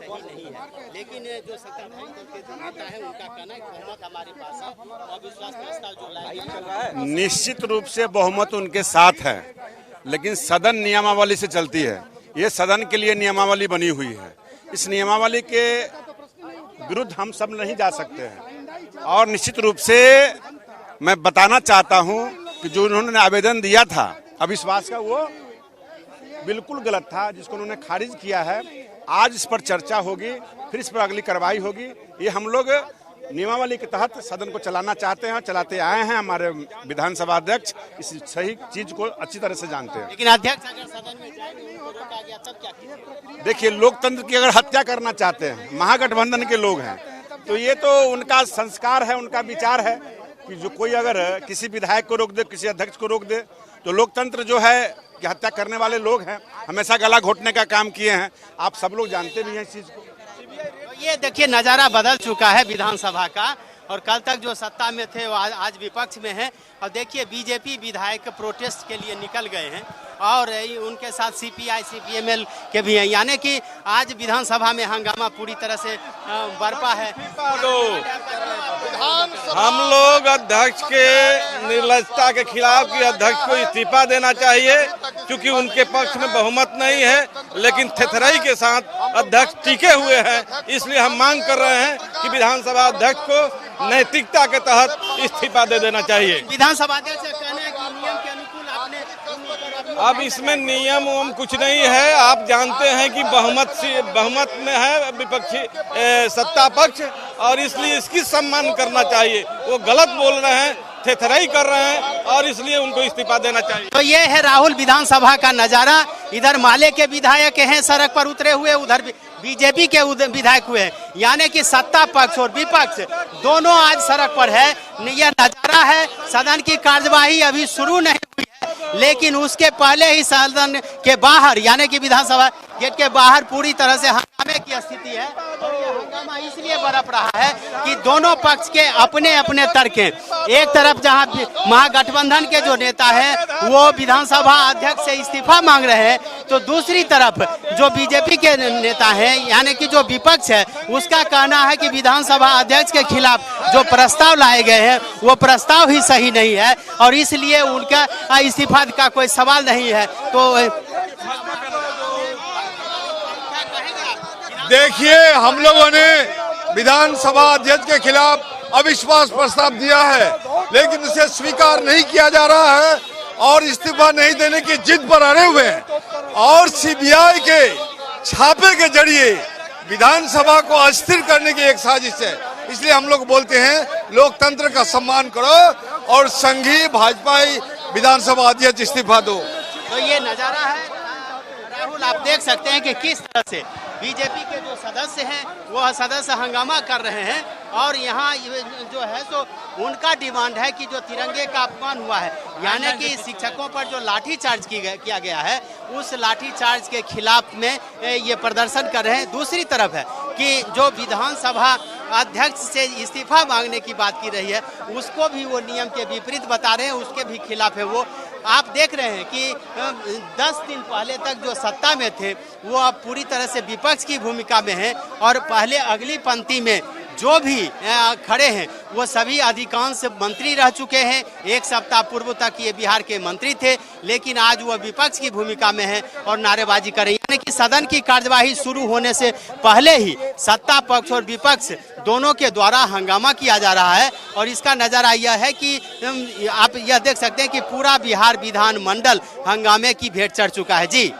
सही नहीं है। लेकिन जो सत्ताधारी दल के जो नेता है उनका कहना है बहुमत हमारे पास है, अविश्वास प्रस्ताव जो लाया है निश्चित रूप से बहुमत उनके साथ है, लेकिन सदन नियमावली से चलती है। ये सदन के लिए नियमावली बनी हुई है। इस नियमावली के विरुद्ध हम सब नहीं जा सकते हैं। और निश्चित रूप से मैं बताना चाहता हूं कि जो उन्होंने आवेदन दिया था अविश्वास का, वो बिल्कुल गलत था, जिसको उन्होंने खारिज किया है। आज इस पर चर्चा होगी, फिर इस पर अगली कार्रवाई होगी। ये हम लोग नियमावली के तहत सदन को चलाना चाहते हैं, चलाते आए हैं। हमारे विधानसभा अध्यक्ष इस सही चीज को अच्छी तरह से जानते हैं। लेकिन अध्यक्ष अगर सदन में जाएंगे उनको रोका गया तब क्या कीजिए? देखिए, लोकतंत्र की अगर हत्या करना चाहते हैं, महागठबंधन के लोग हैं, तो ये तो उनका संस्कार है, उनका विचार है कि जो कोई अगर किसी विधायक को रोक दे, किसी अध्यक्ष को रोक दे, तो लोकतंत्र जो है कि हत्या करने वाले लोग हैं, हमेशा गला घोटने का काम किए हैं। आप सब लोग जानते भी हैं इस चीज को। ये देखिए नज़ारा बदल चुका है विधानसभा का, और कल तक जो सत्ता में थे वो आज विपक्ष में हैं। और देखिए बीजेपी विधायक प्रोटेस्ट के लिए निकल गए हैं और उनके साथ सीपीआई सीपीएमएल के भी हैं, यानी कि आज विधानसभा में हंगामा पूरी तरह से बरपा है। हम लोग अध्यक्ष के निर्लजता के खिलाफ कि अध्यक्ष को इस्तीफा देना चाहिए, क्योंकि उनके पक्ष में बहुमत नहीं है, लेकिन थेथराई के साथ अध्यक्ष टिके हुए हैं। इसलिए हम मांग कर रहे हैं कि विधानसभा अध्यक्ष को नैतिकता के तहत इस्तीफा दे देना चाहिए। विधानसभा अध्यक्ष का कहना है कि नियम के अनुकूल आपने अब इसमें नियम उम कुछ नहीं है। आप जानते हैं कि बहुमत में है विपक्षी सत्ता पक्ष, और इसलिए इसकी सम्मान करना चाहिए। वो गलत बोल रहे हैं, थेथराई कर रहे हैं, और इसलिए उनको इस्तीफा देना चाहिए। तो ये है राहुल विधानसभा का नजारा। इधर माले के विधायक हैं सड़क पर उतरे हुए, उधर बीजेपी के विधायक हुए हैं, यानी कि सत्ता पक्ष और विपक्ष दोनों आज सड़क पर है। यह नजारा है। सदन की कार्यवाही अभी शुरू नहीं हुई है, लेकिन उसके पहले ही सदन के बाहर यानी कि विधानसभा गेट के बाहर पूरी तरह से हंगामे की स्थिति है। और यह हंगामा इसलिए बरप रहा है कि दोनों पक्ष के अपने अपने तर्क हैं। एक तरफ जहां महागठबंधन के जो नेता हैं वो विधानसभा अध्यक्ष से इस्तीफा मांग रहे हैं, तो दूसरी तरफ जो बीजेपी के नेता हैं यानी कि जो विपक्ष है उसका कहना है कि विधानसभा अध्यक्ष के खिलाफ जो प्रस्ताव लाए गए हैं वो प्रस्ताव ही सही नहीं है, और इसलिए उनका इस्तीफा का कोई सवाल नहीं है। तो देखिए, हम लोगों ने विधानसभा अध्यक्ष के खिलाफ अविश्वास प्रस्ताव दिया है, लेकिन उसे स्वीकार नहीं किया जा रहा है और इस्तीफा नहीं देने की जिद पर अड़े हुए हैं। और सीबीआई के छापे के जरिए विधानसभा को अस्थिर करने की एक साजिश है। इसलिए हम लोग बोलते हैं लोकतंत्र का सम्मान करो और संघीय भाजपाई विधानसभा अध्यक्ष इस्तीफा दो। तो ये नजारा है राहुल, आप देख सकते हैं कि किस तरह से बीजेपी के जो सदस्य हैं वह सदस्य हंगामा कर रहे हैं। और यहाँ जो है तो उनका डिमांड है कि जो तिरंगे का अपमान हुआ है, यानी कि शिक्षकों पर जो लाठी चार्ज किया गया है, उस लाठी चार्ज के खिलाफ में ये प्रदर्शन कर रहे हैं। दूसरी तरफ है कि जो विधानसभा अध्यक्ष से इस्तीफा मांगने की बात की रही है उसको भी वो नियम के विपरीत बता रहे हैं, उसके भी खिलाफ है वो। आप देख रहे हैं कि 10 दिन पहले तक जो सत्ता में थे वो अब पूरी तरह से विपक्ष की भूमिका में हैं, और पहले अगली पंक्ति में जो भी खड़े हैं वो सभी अधिकांश मंत्री रह चुके हैं। एक सप्ताह पूर्व तक ये बिहार के मंत्री थे, लेकिन आज वो विपक्ष की भूमिका में है और नारेबाजी कर रहे हैं। यानी कि सदन की कार्यवाही शुरू होने से पहले ही सत्ता पक्ष और विपक्ष दोनों के द्वारा हंगामा किया जा रहा है। और इसका नज़ारा यह है कि आप यह देख सकते हैं कि पूरा बिहार विधानमंडल हंगामे की भेंट चढ़ चुका है। जी।